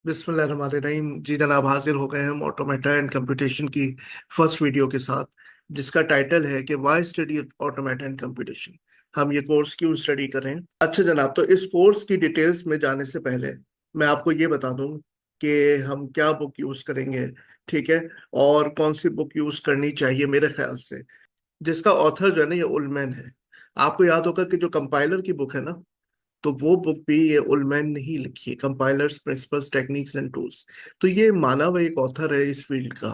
बिस्मिल्लाहिर्रहमानिर्रहीम। जी जनाब, हाजिर हो गए हम ऑटोमेटा एंड कंप्यूटेशन की फर्स्ट वीडियो के साथ, जिसका टाइटल है कि why study automata and computation. हम ये कोर्स क्यों स्टडी कर रहे हैं। अच्छा जनाब, तो इस कोर्स की डिटेल्स में जाने से पहले मैं आपको ये बता दूं कि हम क्या बुक यूज करेंगे, ठीक है, और कौन सी बुक यूज करनी चाहिए मेरे ख्याल से। जिसका ऑथर जो है ना, ये उलमैन है। आपको याद होगा कि जो कंपाइलर की बुक है ना, तो वो बुक भी ये उलमैन ने ही लिखी है, compilers principles techniques and tools. तो ये माना हुआ एक ऑथर है इस फील्ड का,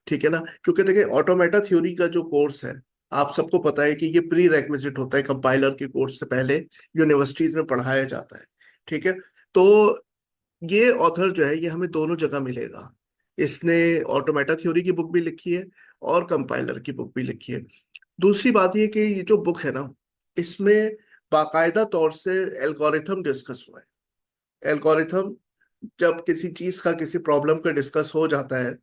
ठीक है ना। क्योंकि देखिए, ऑटोमेटा थ्योरी का जो कोर्स है, आप सबको पता है कि ये प्री रेक्विजिट होता है, कंपाइलर के कोर्स से पहले यूनिवर्सिटीज में पढ़ाया जाता है, ठीक है। तो ये ऑथर जो है, ये हमें दोनों जगह मिलेगा। इसने ऑटोमेटा थ्योरी की बुक भी लिखी है और कंपाइलर की बुक भी लिखी है। दूसरी बात ये कि ये जो बुक है ना, इसमें बाकायदा तौर से एल्गोरिथम डिस्कस हुआ है। एल्गोरिथम, जब किसी चीज का, किसी प्रॉब्लम का डिस्कस हो जाता है,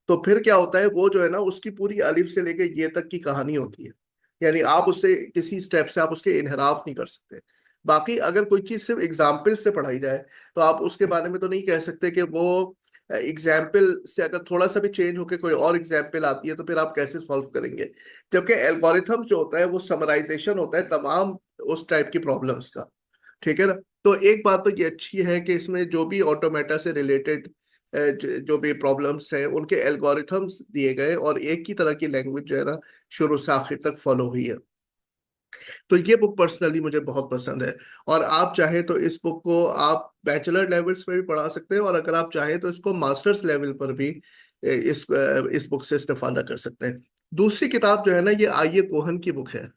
तो फिर क्या होता है, वो जो है ना, उसकी पूरी अलिफ से लेके ये तक की कहानी होती है। यानी आप उससे किसी स्टेप से आप उसके इनहराफ नहीं कर सकते। बाकी अगर कोई चीज सिर्फ एग्जाम्पल से पढ़ाई जाए, तो आप उसके बारे में तो नहीं कह सकते कि वो एग्जाम्पल से अगर थोड़ा सा भी चेंज होके कोई और एग्जाम्पल आती है, तो फिर आप कैसे सॉल्व करेंगे। जबकि एल्गोरिथम जो होता है, वो समराइजेशन होता है तमाम उस टाइप की प्रॉब्लम्स का, ठीक है ना। तो एक बात तो ये अच्छी है कि इसमें जो भी ऑटोमेटा से रिलेटेड जो भी प्रॉब्लम्स हैं, उनके एल्गोरिथम्स दिए गए और एक ही तरह की लैंग्वेज जो है ना, शुरू से आखिर तक फॉलो हुई है। तो ये बुक पर्सनली मुझे बहुत पसंद है। और आप चाहे तो इस बुक को आप बैचलर लेवल्स पे भी पढ़ा सकते हैं, और अगर आप चाहें तो इसको मास्टर्स लेवल पर भी इस बुक से इस्तेफादा कर सकते हैं। दूसरी किताब जो है ना, ये आइए कोहन की बुक है।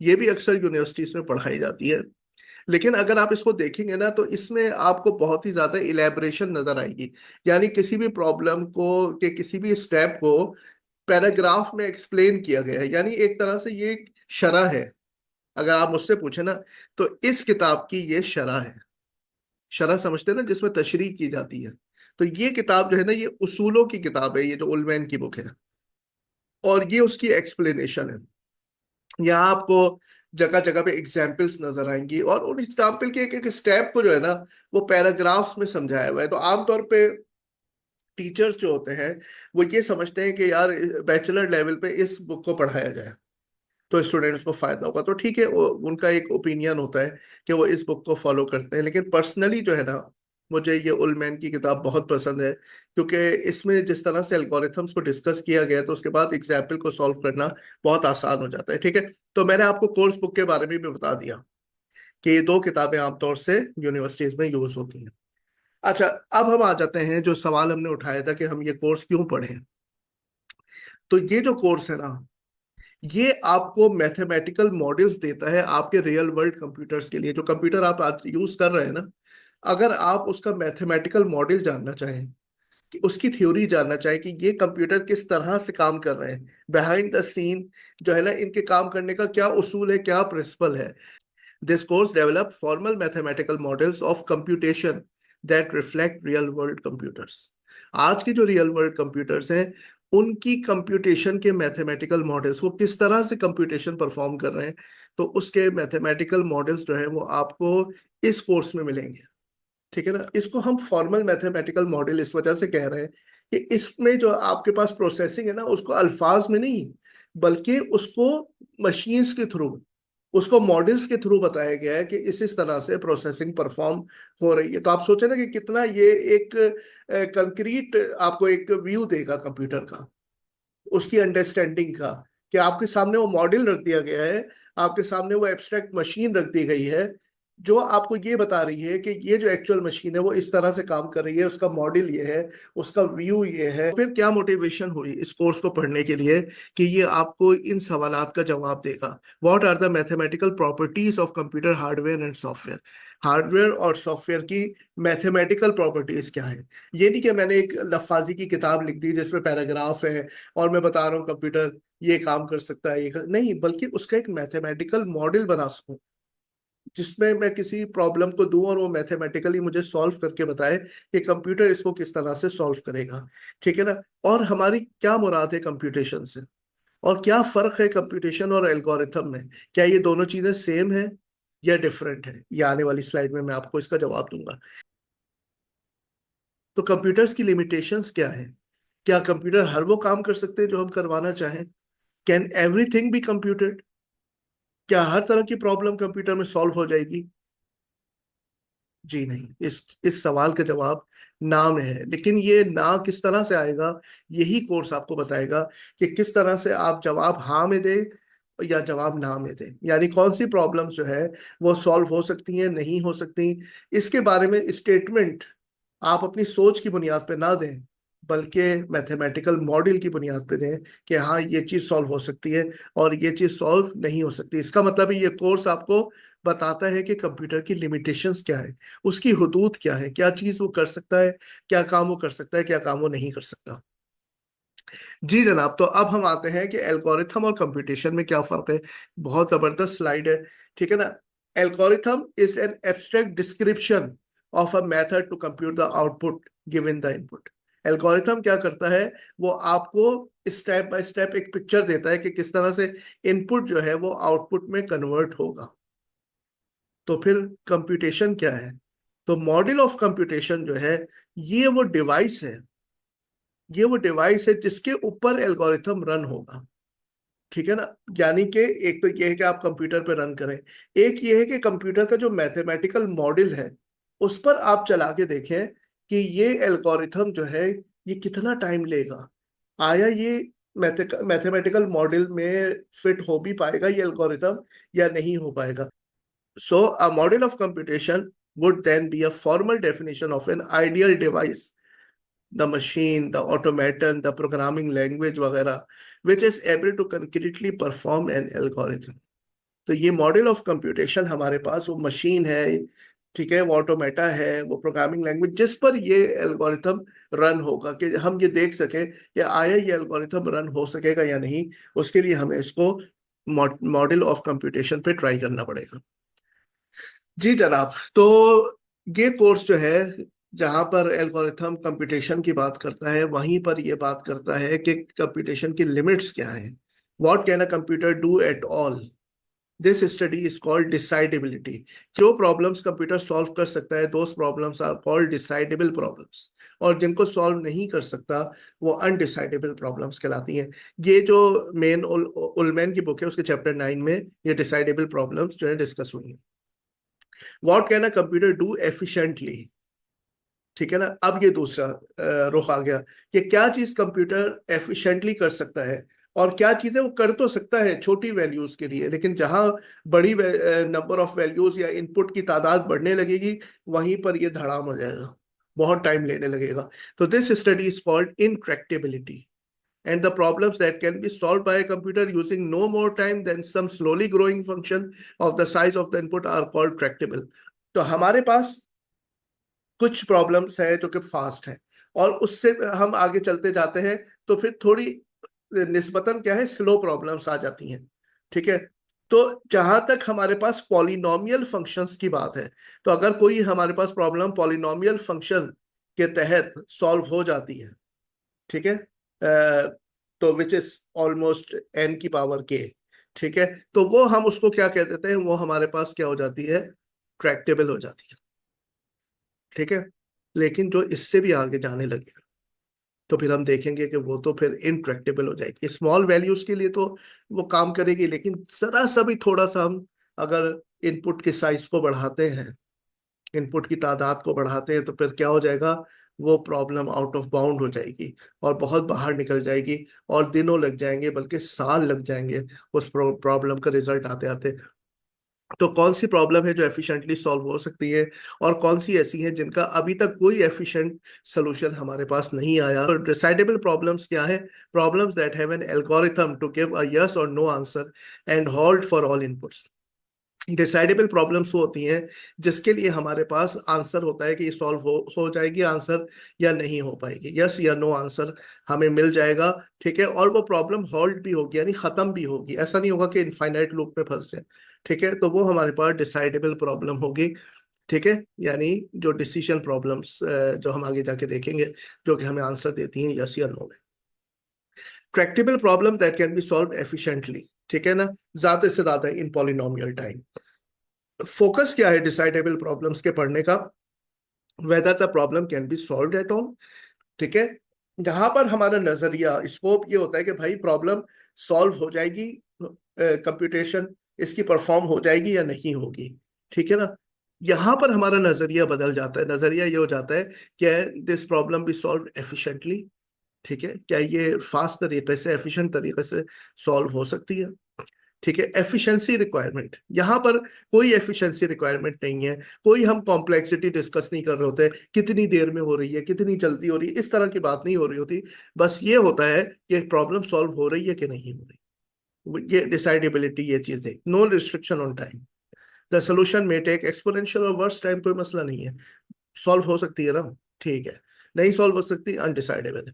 ये भी अक्सर यूनिवर्सिटीज में पढ़ाई जाती है। लेकिन अगर आप इसको देखेंगे ना, तो इसमें आपको बहुत ही ज्यादा इलेबरेशन नजर आएगी। यानी किसी भी प्रॉब्लम को, के किसी भी स्टेप को पैराग्राफ में एक्सप्लेन किया गया है। यानी एक तरह से ये एक शरह है। अगर आप मुझसे पूछे ना, तो इस किताब की ये शरह है। शरह समझते हैं ना, जिसमें तशरीह की जाती है। तो ये किताब जो है ना, ये उसूलों की किताब है, ये जो उलमैन की बुक है, और ये उसकी एक्सप्लेनेशन है। यहाँ आपको जगह जगह पे एग्जाम्पल्स नजर आएंगी, और उन एग्जाम्पल के एक एक स्टेप को जो है ना, वो पैराग्राफ्स में समझाया हुआ है। तो आमतौर पे टीचर्स जो होते हैं, वो ये समझते हैं कि यार बैचलर लेवल पे इस बुक को पढ़ाया जाए तो स्टूडेंट्स को फायदा होगा। तो ठीक है, उनका एक ओपिनियन होता है कि वो इस बुक को फॉलो करते हैं। लेकिन पर्सनली जो है ना, मुझे ये उलमैन की किताब बहुत पसंद है, क्योंकि इसमें जिस तरह से एल्गोरिथम्स को डिस्कस किया गया है, तो उसके बाद एग्जाम्पल को सॉल्व करना बहुत आसान हो जाता है, ठीक है। तो मैंने आपको कोर्स बुक के बारे में भी बता दिया कि ये दो किताबें आमतौर से यूनिवर्सिटीज में यूज होती हैं। अच्छा, अब हम आ जाते हैं जो सवाल हमने उठाया था कि हम ये कोर्स क्यों पढ़ें। तो ये जो कोर्स है ना, ये आपको मैथमेटिकल मॉडल्स देता है आपके रियल वर्ल्ड कंप्यूटर्स के लिए। जो कंप्यूटर आप आज यूज कर रहे हैं ना, अगर आप उसका मैथमेटिकल मॉडल जानना चाहें, कि उसकी थ्योरी जानना चाहें कि ये कंप्यूटर किस तरह से काम कर रहे हैं, बिहाइंड द सीन जो है ना, इनके काम करने का क्या उसूल है, क्या प्रिंसिपल है। This course develop formal mathematical models of computation that reflect real world computers. आज की जो रियल वर्ल्ड कंप्यूटर्स हैं, उनकी कंप्यूटेशन के मैथमेटिकल मॉडल्स, वो किस तरह से कंप्यूटेशन परफॉर्म कर रहे हैं, तो उसके मैथमेटिकल मॉडल्स जो है वो आपको इस कोर्स में मिलेंगे, ठीक है ना। इसको हम फॉर्मल मैथमेटिकल मॉडल इस वजह से कह रहे हैं कि इसमें जो आपके पास प्रोसेसिंग है ना, उसको अल्फाज में नहीं, बल्कि उसको मशीन्स के थ्रू, उसको मॉडल्स के थ्रू बताया गया है कि इस तरह से प्रोसेसिंग परफॉर्म हो रही है। तो आप सोचे ना कि कितना ये एक कंक्रीट आपको एक व्यू देगा कंप्यूटर का, उसकी अंडरस्टैंडिंग का, कि आपके सामने वो मॉडल रख दिया गया है, आपके सामने वो एब्स्ट्रैक्ट मशीन रख दी गई है, जो आपको ये बता रही है कि ये जो एक्चुअल मशीन है वो इस तरह से काम कर रही है, उसका मॉडल ये है, उसका व्यू ये है। फिर क्या मोटिवेशन हुई इस कोर्स को पढ़ने के लिए, कि ये आपको इन सवालात का जवाब देगा। What are the mathematical properties of computer hardware and software. Hardware और सॉफ्टवेयर की मैथमेटिकल प्रॉपर्टीज क्या है। ये नहीं कि मैंने एक लफाजी की किताब लिख दी जिसमें पैराग्राफ है और मैं बता रहा हूँ कंप्यूटर ये काम कर सकता है, नहीं, बल्कि उसका एक मैथमेटिकल मॉडल बना सकूं, जिसमें मैं किसी प्रॉब्लम को दूं और वो मैथमेटिकली मुझे सॉल्व करके बताए कि कंप्यूटर इसको किस तरह से सॉल्व करेगा, ठीक है ना। और हमारी क्या मुराद है कंप्यूटेशन से, और क्या फर्क है कंप्यूटेशन और एल्गोरिथम में। क्या ये दोनों चीजें सेम है या डिफरेंट है, ये आने वाली स्लाइड में मैं आपको इसका जवाब दूंगा। तो कंप्यूटर्स की लिमिटेशंस क्या है? क्या कंप्यूटर हर वो काम कर सकते हैं जो हम करवाना चाहें? Can everything be computed? क्या हर तरह की प्रॉब्लम कंप्यूटर में सॉल्व हो जाएगी? जी नहीं। इस सवाल का जवाब ना में है। लेकिन ये ना किस तरह से आएगा, यही कोर्स आपको बताएगा कि किस तरह से आप जवाब हाँ में दें या जवाब ना में दें। यानी कौन सी प्रॉब्लम्स जो है वो सॉल्व हो सकती हैं, नहीं हो सकती, इसके बारे में स्टेटमेंट आप अपनी सोच की बुनियाद पे ना दें, बल्कि मैथमेटिकल मॉडल की बुनियाद पे दें कि हाँ ये चीज़ सॉल्व हो सकती है और ये चीज़ सॉल्व नहीं हो सकती। इसका मतलब है ये कोर्स आपको बताता है कि कंप्यूटर की लिमिटेशंस क्या है, उसकी हदूद क्या है, क्या चीज़ वो कर सकता है, क्या काम वो कर सकता है, क्या काम वो नहीं कर सकता। जी जनाब, तो अब हम आते हैं कि एल्गोरिथम और कंप्यूटेशन में क्या फर्क है। बहुत जबरदस्त स्लाइड है, ठीक है ना। Algorithm is an abstract description of a method to compute the output given the input. Algorithm क्या करता है, वो आपको स्टेप बाय स्टेप एक पिक्चर देता है कि किस तरह से इनपुट जो है वो आउटपुट में कन्वर्ट होगा। तो फिर कंप्यूटेशन क्या है? तो मॉडल ऑफ कंप्यूटेशन जो है, ये वो डिवाइस है, ये वो डिवाइस है जिसके ऊपर एल्गोरिथम रन होगा, ठीक है ना। यानी कि एक तो ये है कि आप कंप्यूटर पे रन करें, एक ये है कि कंप्यूटर का जो मैथमेटिकल मॉडल है उस पर आप चला के देखें कि ये एल्गोरिथम जो है ये कितना टाइम लेगा, आया ये मैथमेटिकल मॉडल में फिट हो भी पाएगा ये एल्गोरिथम या नहीं हो पाएगा। So a model of computation would then be a formal definition of an ideal device, the machine, the automaton, the programming language वगैरह, which is able to concretely perform an algorithm। तो ये model of computation हमारे पास वो machine है, ठीक है, वो automata है, वो प्रोग्रामिंग लैंग्वेज जिस पर ये एल्गोरिथम रन होगा, कि हम ये देख सके कि आया ये एल्गोरिथम रन हो सकेगा या नहीं। उसके लिए हमें इसको मॉडल ऑफ कंप्यूटेशन पे ट्राई करना पड़ेगा। जी जनाब, तो ये कोर्स जो है जहां पर एल्गोरिथम कंप्यूटेशन की बात करता है, वहीं पर ये बात करता है कि कंप्यूटेशन की लिमिट्स क्या हैं। What can a computer do at all? This study is called decidability. जो प्रॉब्लम्स कंप्यूटर सॉल्व कर सकता है, those problems are called decidable problems, और जिनको सॉल्व नहीं कर सकता वो अनडिसाइडेबल प्रॉब्लम्स कहलाती हैं। ये जो मेन उलमैन की बुक है उसके चैप्टर 9 में ये डिसाइडेबल प्रॉब्लम्स जो है डिस्कस हुई हैं। What can a computer do efficiently? ठीक है ना। अब ये दूसरा रुख आ गया कि क्या चीज कंप्यूटर एफिशिएंटली कर सकता है और क्या चीजें वो कर तो सकता है छोटी वैल्यूज के लिए, लेकिन जहां बड़ी नंबर ऑफ वैल्यूज या इनपुट की तादाद बढ़ने लगेगी वहीं पर ये धड़ाम हो जाएगा, बहुत टाइम लेने लगेगा। तो this study is called intractability, and the problems that can be solved by a computer using no more time than some slowly growing function of the size of the input are called tractable। तो हमारे पास कुछ problems है जो कि fast है, और उससे हम आगे चलते जाते हैं तो फिर थोड़ी निस्बतन क्या है, स्लो प्रॉब्लम्स आ जाती हैं, ठीक है। तो जहां तक हमारे पास पॉलिनोमियल फंक्शंस की बात है, तो अगर कोई हमारे पास प्रॉब्लम पॉलिनोमियल फंक्शन के तहत सॉल्व हो जाती है, ठीक है, तो विच इज ऑलमोस्ट एन की पावर के, ठीक है, तो वो हम उसको क्या कह देते हैं, वो हमारे पास क्या हो जाती है, ट्रैक्टेबल हो जाती है, ठीक है। लेकिन जो इससे भी आगे जाने लगे तो फिर हम देखेंगे कि वो तो फिर इनट्रैक्टेबल हो जाएगी। स्मॉल वैल्यूज के लिए तो वो काम करेगी, लेकिन जरा सा भी थोड़ा सा हम अगर इनपुट के साइज को बढ़ाते हैं, इनपुट की तादाद को बढ़ाते हैं, तो फिर क्या हो जाएगा, वो प्रॉब्लम आउट ऑफ बाउंड हो जाएगी और बहुत बाहर निकल जाएगी, और दिनों लग जाएंगे बल्कि साल लग जाएंगे उस प्रॉब्लम का रिजल्ट आते आते। तो कौन सी प्रॉब्लम है जो एफिशिएंटली सॉल्व हो सकती है और कौन सी ऐसी है जिनका अभी तक कोई एफिशिएंट सोल्यूशन हमारे पास नहीं आया। तो डिसाइडेबल प्रॉब्लम्स क्या है? Problems that have an algorithm to give a yes or no answer and hold for all inputs. Decidable problems वो होती हैं जिसके लिए हमारे पास आंसर होता है कि ये सॉल्व हो जाएगी आंसर या नहीं हो पाएगी, यस या नो आंसर हमें मिल जाएगा, ठीक है। और वो प्रॉब्लम हॉल्ड भी होगी यानी खत्म भी होगी, ऐसा नहीं होगा कि इनफाइनाइट लूप में फंस जाए, ठीक है। तो वो हमारे पास डिसाइडेबल प्रॉब्लम होगी, ठीक है। यानी जो डिसीजन प्रॉब्लम्स जो हम आगे जाके देखेंगे जो कि हमें आंसर देती हैं यस या नो में। Tractable problem that can be solved efficiently, ठीक है ना, ज्यादा से ज्यादा इन पॉलिनोमियल टाइम। फोकस क्या है डिसाइडेबल प्रॉब्लम्स के पढ़ने का? Whether the problem can be solve at all. ठीक है, यहाँ पर हमारा नजरिया स्कोप ये होता है कि भाई प्रॉब्लम सॉल्व हो जाएगी, कंप्यूटेशन इसकी परफॉर्म हो जाएगी या नहीं होगी। ठीक है ना, यहाँ पर हमारा नजरिया बदल जाता है। नजरिया ये हो जाता है कि this problem be solved efficiently. ठीक है, क्या ये फास्ट तरीके से एफिशिएंट तरीके से सॉल्व हो सकती है। ठीक है, एफिशिएंसी रिक्वायरमेंट, यहाँ पर कोई एफिशिएंसी रिक्वायरमेंट नहीं है। कोई हम कॉम्प्लेक्सिटी डिस्कस नहीं कर रहे होते, कितनी देर में हो रही है, कितनी जल्दी हो रही है, इस तरह की बात नहीं हो रही होती। बस ये होता है कि प्रॉब्लम सॉल्व हो रही है कि नहीं हो रही, ये डिसाइडेबिलिटी, ये चीजें, no restriction on time. The solution में टेक एक्सपोनेंशियल और वर्स टाइम, कोई मसला नहीं है, सॉल्व हो सकती है ना। ठीक है, नहीं सॉल्व हो सकती, undecidable.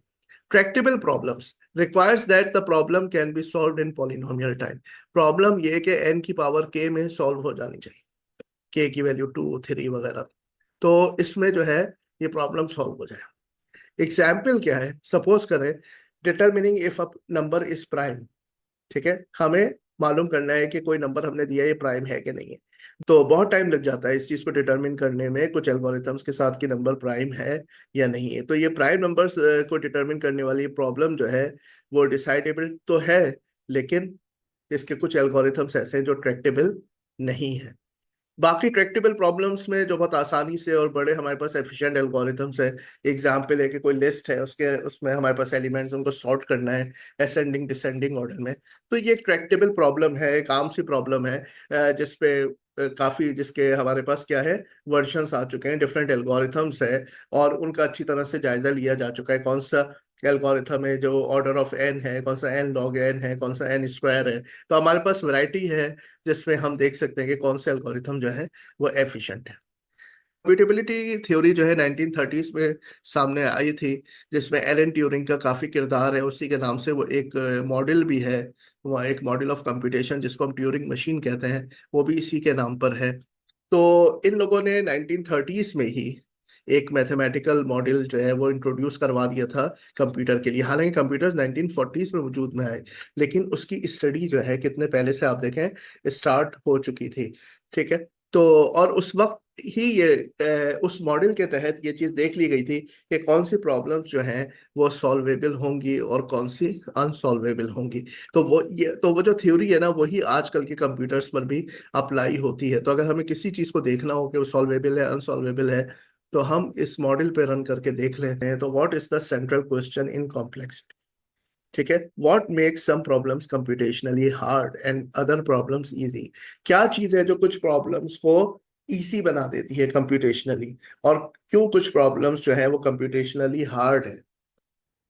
Tractable problems requires that the problem can be solved in polynomial time. Problem ये कि n की पावर k में सॉल्व हो जानी चाहिए, k की वैल्यू 2 3 वगैरह, तो इसमें जो है ये प्रॉब्लम सॉल्व हो जाए। एग्जाम्पल क्या है, सपोज करें determining if a number is prime. ठीक है, हमें मालूम करना है कि कोई नंबर हमने दिया ये प्राइम है कि नहीं है। तो बहुत टाइम लग जाता है इस चीज को डिटरमिन करने में कुछ एल्गोरिथम्स के साथ कि नंबर प्राइम है या नहीं है। तो ये प्राइम नंबर्स को डिटरमिन करने वाली प्रॉब्लम जो है वो डिसाइडेबल तो है, लेकिन इसके कुछ एल्गोरिथम्स ऐसे हैं जो ट्रैक्टेबल नहीं है। बाकी ट्रैक्टेबल प्रॉब्लम्स में जो बहुत आसानी से और बड़े हमारे पास एफिशिएंट एल्गोरिथम्स है। एग्जाम्पल है कि कोई लिस्ट है, उसके उसमें हमारे पास एलिमेंट्स, उनको सॉर्ट करना है असेंडिंग डिसेंडिंग ऑर्डर में। तो ये एक ट्रैक्टेबल प्रॉब्लम है, एक आम सी प्रॉब्लम है, जिसपे काफी, जिसके हमारे पास क्या है, वर्जन्स आ चुके हैं, डिफरेंट एल्गोरिथम्स है, और उनका अच्छी तरह से जायजा लिया जा चुका है। कौन सा एल्गोरिथम है जो ऑर्डर ऑफ एन है, कौन सा एन लॉग एन है, कौन सा एन स्क्वायर है। तो हमारे पास वैरायटी है जिसमें हम देख सकते हैं कि कौन से एल्गोरिथम जो है वो एफिशिएंट है। कंप्यूटेबिलिटी थ्योरी जो है 1930s में सामने आई थी, जिसमें एलन ट्यूरिंग का काफी किरदार है, उसी के नाम से वो एक मॉडल भी है। वो एक मॉडल ऑफ कंप्यूटेशन जिसको हम ट्यूरिंग मशीन कहते हैं, वो भी इसी के नाम पर है। तो इन लोगों ने 1930s में ही एक मैथमेटिकल मॉडल जो है वो इंट्रोड्यूस करवा दिया था कंप्यूटर के लिए। हालांकि कंप्यूटर्स 1940s में वजूद में आए, लेकिन उसकी स्टडी जो है कितने पहले से आप देखें स्टार्ट हो चुकी थी। ठीक है, तो और उस वक्त ही ये उस मॉडल के तहत ये चीज देख ली गई थी कि कौन सी प्रॉब्लम्स जो हैं वो सॉल्वेबल होंगी और कौन सी अनसॉल्वेबल होंगी। तो वो जो थ्योरी है ना, वही आजकल के कंप्यूटर्स पर भी अप्लाई होती है। तो अगर हमें किसी चीज को देखना हो कि वो सॉल्वेबल है अनसॉल्वेबल है, तो हम इस मॉडल पे रन करके देख लेते हैं। तो what is the central question in complexity. ठीक है, what makes some problems computationally hard and other problems easy. क्या चीज है जो कुछ प्रॉब्लम्स को इजी बना देती है कंप्यूटेशनली, और क्यों कुछ प्रॉब्लम्स जो है वो कंप्यूटेशनली हार्ड है।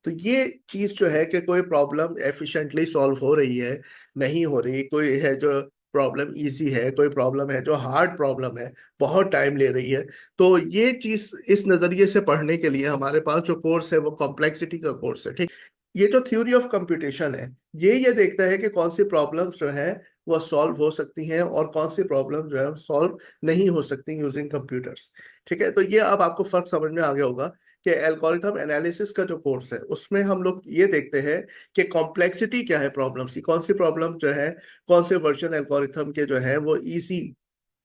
तो ये चीज जो है कि कोई प्रॉब्लम एफिशिएंटली सॉल्व हो रही है, नहीं हो रही, कोई है जो प्रॉब्लम इजी है, कोई प्रॉब्लम है जो हार्ड प्रॉब्लम है, बहुत टाइम ले रही है। तो ये चीज इस नजरिए से पढ़ने के लिए हमारे पास जो कोर्स है वो कॉम्प्लेक्सिटी का कोर्स है। ठीक, ये जो थ्योरी ऑफ कंप्यूटेशन है, ये देखता है कि कौन सी प्रॉब्लम्स जो है वो सॉल्व हो सकती हैं और कौन सी प्रॉब्लम जो है सॉल्व नहीं हो सकती यूजिंग कंप्यूटर्स। ठीक है, तो ये अब आपको फर्क समझ में आ गया होगा कि एल्गोरिथम एनालिसिस का जो कोर्स है उसमें हम लोग ये देखते हैं कि कॉम्प्लेक्सिटी क्या है प्रॉब्लम्स की, कौन सी प्रॉब्लम जो है, कौन से वर्जन एल्गोरिथम के जो है वो इजी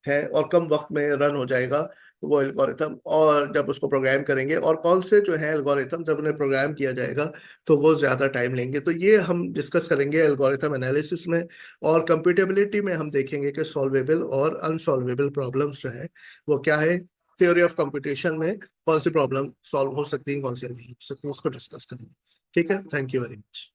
है और कम वक्त में रन हो जाएगा वो एल्गोरिथम, और जब उसको प्रोग्राम करेंगे, और कौन से जो है एल्गोरिथम जब उन्हें प्रोग्राम किया जाएगा तो वो ज्यादा टाइम लेंगे। तो ये हम डिस्कस करेंगे एल्गोरिथम एनालिसिस में। और कंप्यूटेबिलिटी में हम देखेंगे कि सॉल्वेबल और अनसॉल्वेबल प्रॉब्लम्स जो है वो क्या है, थ्योरी ऑफ कंप्यूटेशन में कौन सी प्रॉब्लम सॉल्व हो सकती है, कौन सी नहीं हो सकती, उसको डिस्कस करेंगे। ठीक है, थैंक यू वेरी मच।